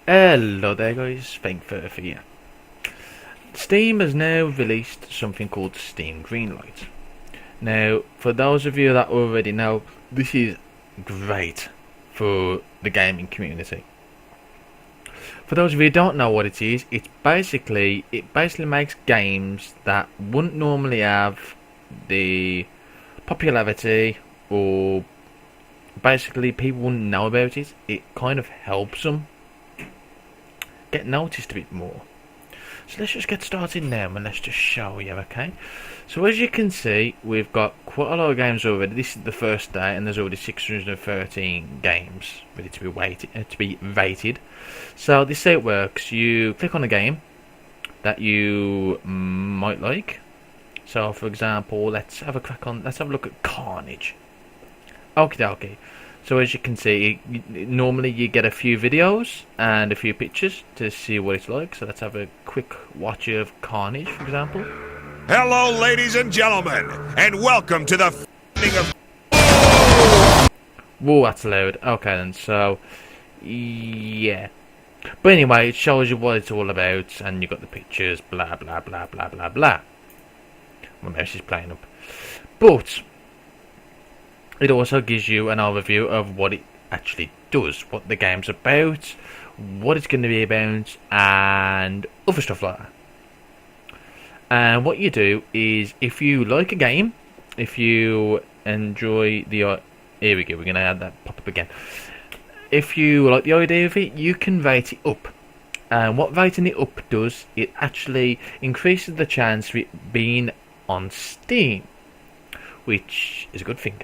Hello there guys, Fengferth here. Steam has now released something called Steam Greenlight. Now, for those of you that already know, this is great for the gaming community. For those of you who don't know what it is, it basically makes games that wouldn't normally have the popularity, or basically people wouldn't know about it. It kind of helps them get noticed a bit more. So let's just get started now and let's just show you, okay? So as you can see, we've got quite a lot of games already. This is the first day and there's already 613 games ready to be rated. So this is how it works. You click on a game that you might like. So for example, let's have a look at Carnage. Okie dokie. So as you can see, normally you get a few videos and a few pictures to see what it's like. So let's have a quick watch of Carnage, for example. Hello, ladies and gentlemen, and welcome to the f***ing of... Whoa, that's loud. Okay then, so, yeah. But anyway, it shows you what it's all about, and you got the pictures, blah, blah, blah, blah, blah, blah. My mouse is playing up. But it also gives you an overview of what it actually does, what the game's about, what it's going to be about, and other stuff like that. And what you do is, if you like a game, if you enjoy the... here we go, we're going to add that pop-up again. If you like the idea of it, you can rate it up. And what rating it up does, it actually increases the chance of it being on Steam, which is a good thing.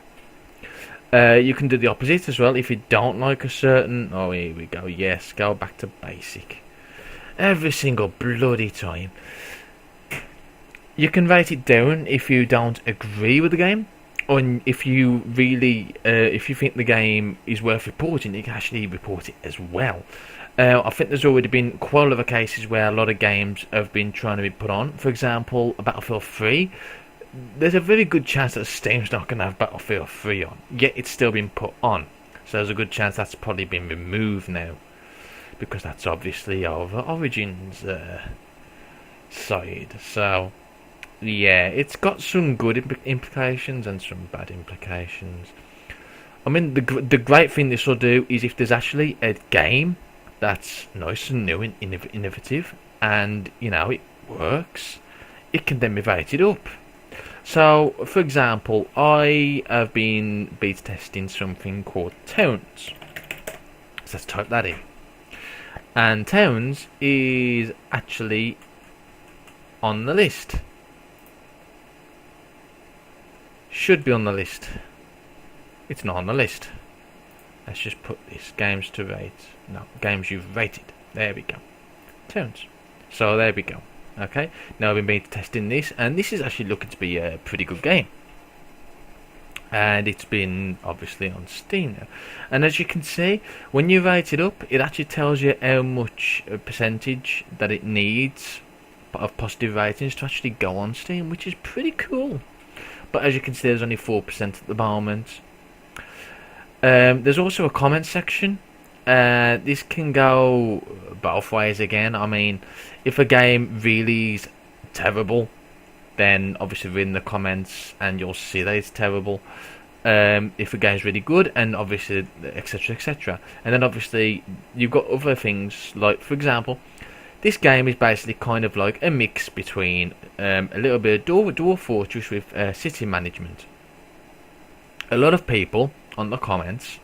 You can do the opposite as well if you don't like a certain... oh, here we go. Yes, go back to basic. Every single bloody time. You can rate it down if you don't agree with the game, or if you really, if you think the game is worth reporting, you can actually report it as well. I think there's already been quite a lot of cases where a lot of games have been trying to be put on. For example, Battlefield 3. There's a very good chance that Steam's not going to have Battlefield 3 on, yet it's still been put on. So there's a good chance that's probably been removed now, because that's obviously over Origin's side. So yeah, it's got some good implications and some bad implications. I mean, the great thing this will do is, if there's actually a game that's nice and new and innovative, and you know it works, it can then be rated up. So, for example, I have been beta testing something called Towns. So let's type that in. And Towns is actually on the list. Should be on the list. It's not on the list. Let's just put this games to rate. No, games you've rated. There we go. Towns. So there we go. Okay, now I've been beta testing this, and this is actually looking to be a pretty good game. And it's been obviously on Steam now. And as you can see, when you rate it up, it actually tells you how much percentage that it needs of positive ratings to actually go on Steam, which is pretty cool. But as you can see, there's only 4% at the moment. There's also a comment section. This can go both ways again. I mean, if a game really is terrible, then obviously read in the comments and you'll see that it's terrible. If a game's really good, and obviously etc, etc. And then obviously you've got other things, like for example, this game is basically kind of like a mix between a little bit of Dwarf Fortress with city management. A lot of people on the comments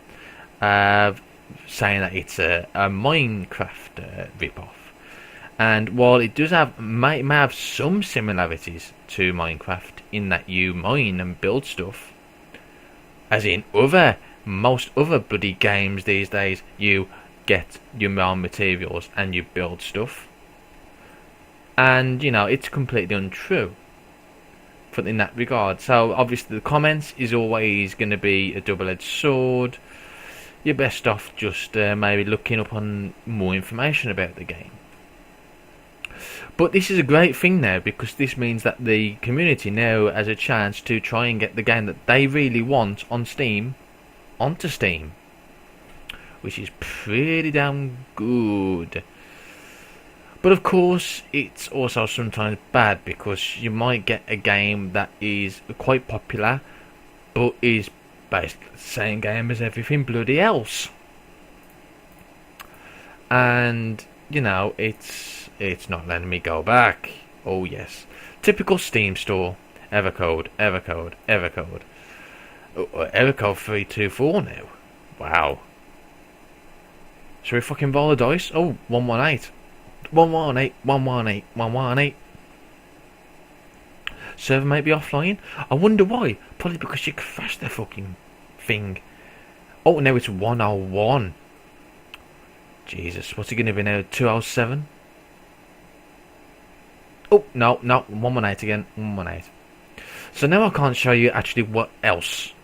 have saying that it's a Minecraft rip-off, and while it does may have some similarities to Minecraft in that you mine and build stuff, as in most other bloody games these days, you get your raw materials and you build stuff, and you know it's completely untrue in that regard. So obviously the comments is always going to be a double-edged sword. You're best off just maybe looking up on more information about the game. But this is a great thing now, because this means that the community now has a chance to try and get the game that they really want on Steam onto Steam, which is pretty damn good. But of course, it's also sometimes bad because you might get a game that is quite popular, but is basically the same game as everything bloody else. And, you know, it's not letting me go back. Oh yes. Typical Steam store. Evercode. Oh, Evercode 324 now. Wow. Should we fucking roll the dice? Oh, 118. 118. Server might be offline. I wonder why. Probably because you crashed the fucking thing. Oh, now it's 101. Jesus, what's it going to be now? 207? Oh, no, 118 again. 118. So now I can't show you actually what else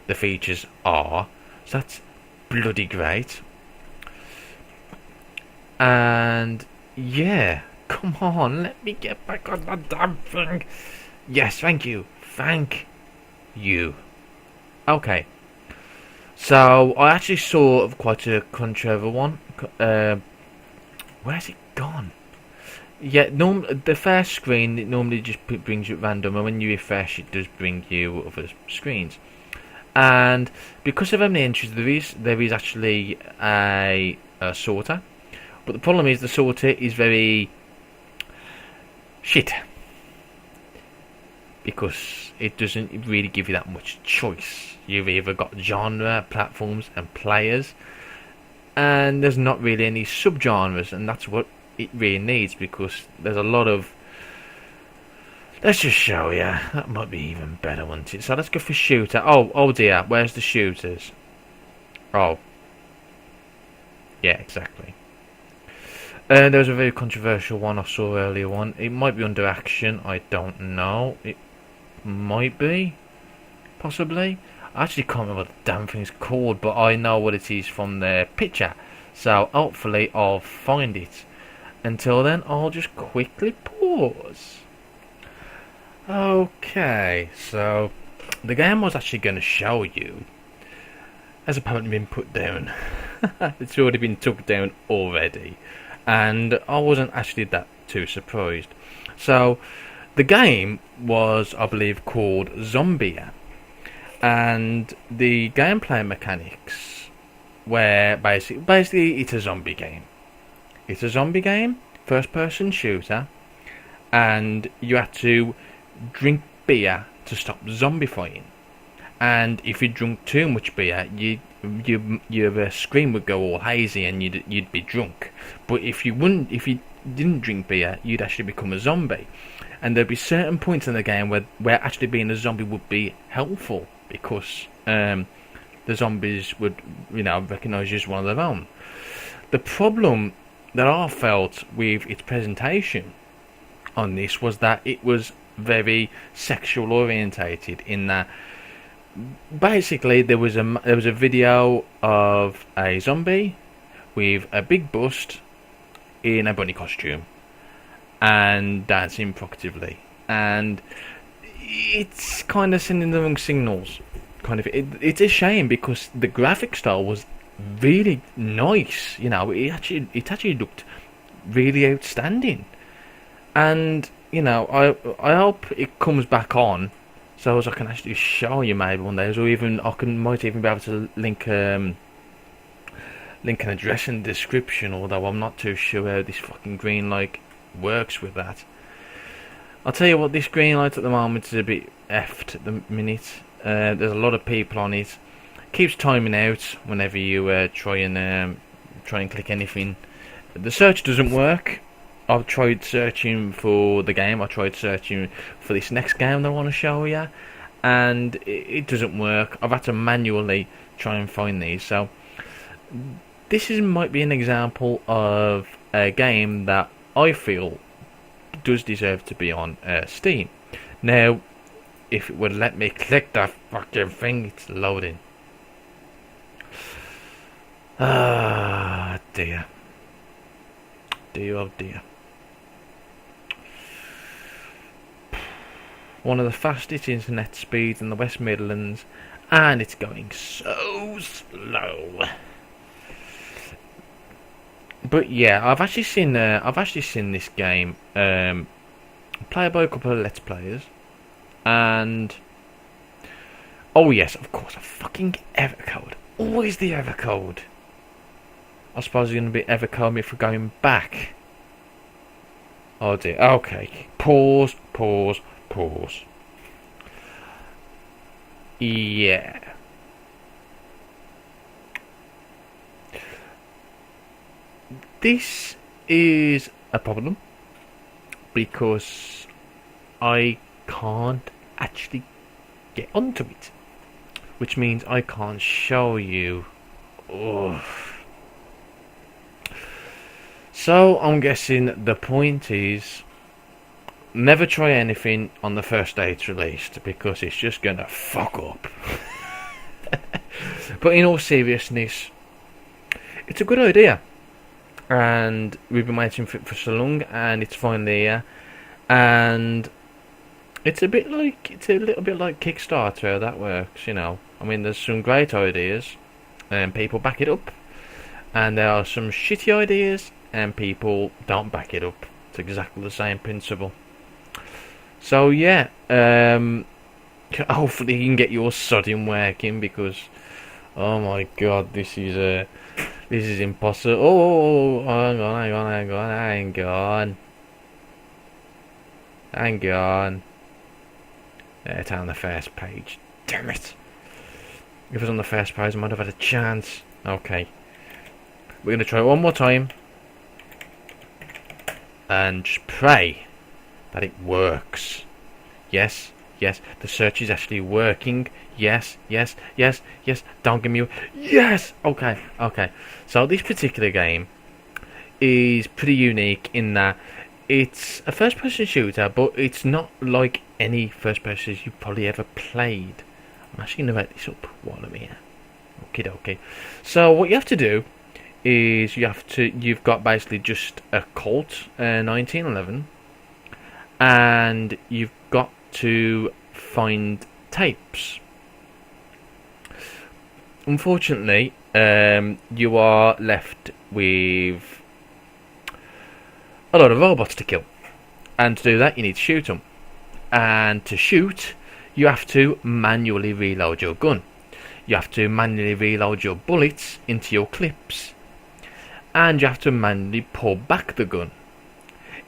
the features are. So that's bloody great. And yeah, come on, let me get back on that damn thing. Yes, thank you. Okay. So I actually saw quite a controversial one. Where's it gone? Yeah, the first screen, it normally just brings you at random, and when you refresh it does bring you other screens. And because of how many entries there is actually a sorter. But the problem is the sorter is very shit. Because it doesn't really give you that much choice. You've either got genre, platforms and players, and there's not really any subgenres, and that's what it really needs, because there's a lot of... Let's just show you. That might be even better, wouldn't it? So let's go for shooter. Oh dear, where's the shooters? Oh. Yeah, exactly. There was a very controversial one I saw earlier on. It might be under action, I don't know. It might be. Possibly. I actually can't remember what the damn thing's called, but I know what it is from the picture. So hopefully I'll find it. Until then, I'll just quickly pause. Okay, so the game I was actually going to show you has apparently been put down. It's already been took down already. And I wasn't actually that too surprised. So the game was, I believe, called Zombia. And the gameplay mechanics were basically it's a zombie game. It's a zombie game, first person shooter, and you had to drink beer to stop zombifying. And if you drunk too much beer, your screen would go all hazy and you'd be drunk. But if you didn't drink beer, you'd actually become a zombie. And there'd be certain points in the game where actually being a zombie would be helpful, because the zombies would, recognise you as one of their own. The problem that I felt with its presentation on this was that it was very sexual orientated, in that basically there was a video of a zombie with a big bust in a bunny costume and dancing provocatively, and it's kind of sending the wrong signals. It's a shame, because the graphic style was really nice. It actually looked really outstanding, and I hope it comes back on, so as I can actually show you maybe one day, or even might even be able to link an address in the description. Although I'm not too sure how this fucking Greenlight works with that. I'll tell you what, this Greenlight at the moment is a bit effed at the minute. There's a lot of people on it. Keeps timing out whenever you try and click anything. The search doesn't work. I've tried searching for the game. I tried searching for this next game that I want to show you, and it doesn't work. I've had to manually try and find these. So this might be an example of a game that I feel does deserve to be on Steam. Now, if it would let me click that fucking thing, it's loading. Ah, dear. Dear, oh dear. One of the fastest internet speeds in the West Midlands, and it's going so slow. But yeah, I've actually seen this game played by a couple of Let's Players, and oh yes, of course, a fucking Evercode. Always the Evercode. I suppose it's going to be Evercode me for going back. Oh dear. Okay. Pause. Yeah. This is a problem because I can't actually get onto it, which means I can't show you. Ugh. So I'm guessing the point is never try anything on the first day it's released because it's just gonna fuck up. But in all seriousness, it's a good idea, and we've been waiting for it for so long, and it's finally here. And it's a little bit like Kickstarter how that works, you know. I mean, there's some great ideas, and people back it up, and there are some shitty ideas, and people don't back it up. It's exactly the same principle. So yeah, hopefully you can get your sodding working because, oh my god, this is impossible. Oh, hang on. It's on the first page. Damn it! If it was on the first page, I might have had a chance. Okay, we're gonna try it one more time, and just pray that it works. Yes, the search is actually working. Yes. Don't give me yes. Okay. So this particular game is pretty unique in that it's a first-person shooter, but it's not like any first-person you've probably ever played. I'm actually going to write this up while I'm here. Okay. So what you have to do is you've got basically just a Colt 1911, and you've got to find tapes. Unfortunately, you are left with a lot of robots to kill, and to do that you need to shoot them, and to shoot you have to manually reload your gun. You have to manually reload your bullets into your clips, and you have to manually pull back the gun.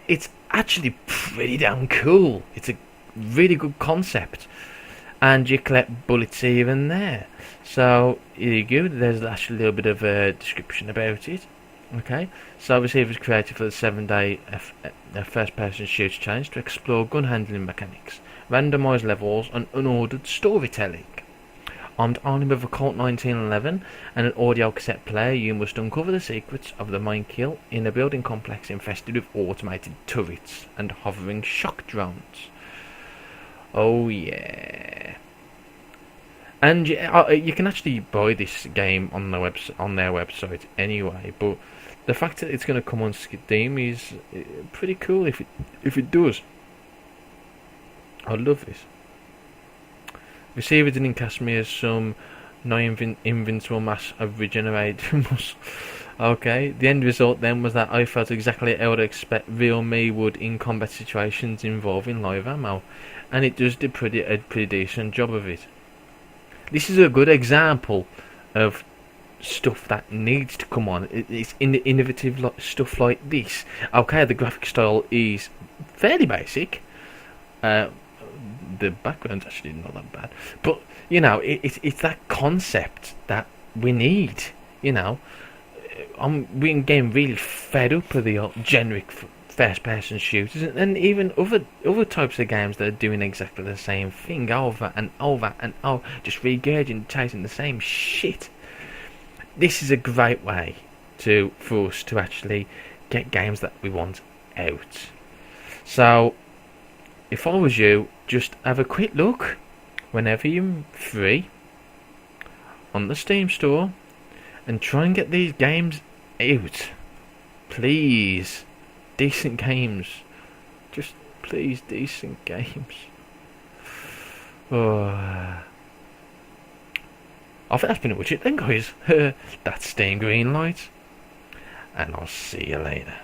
It's actually pretty damn cool. It's a really good concept, and you collect bullets even there. So here you go. There's actually a little bit of a description about it. Okay, so obviously it was created for the 7-day first-person shooter challenge to explore gun handling mechanics, randomised levels, and unordered storytelling. Armed only with a Colt 1911 and an audio cassette player, you must uncover the secrets of the mine kill in a building complex infested with automated turrets and hovering shock drones. Oh yeah. And you can actually buy this game on their website anyway, but the fact that it's going to come on Steam is pretty cool if it does. I love this. Receiver didn't cast me as some non-invincible mass of regenerated muscle. Okay, the end result then was that I felt exactly how I'd expect real me would in combat situations involving live ammo, and it does a pretty decent job of it. This is a good example of stuff that needs to come on. It's innovative stuff like this. Okay, the graphic style is fairly basic. The background's actually not that bad, but you know, it's that concept that we need. You know, we're getting really fed up with the generic first-person shooters, and even other types of games that are doing exactly the same thing over and over, just regurgitating the same shit. This is a great way for us to actually get games that we want out. So, if I was you, just have a quick look whenever you're free on the Steam store and try and get these games out. Please. Decent games. Just please, decent games. Oh. I think that's pretty much it then, guys. That's Steam Greenlight. and I'll see you later.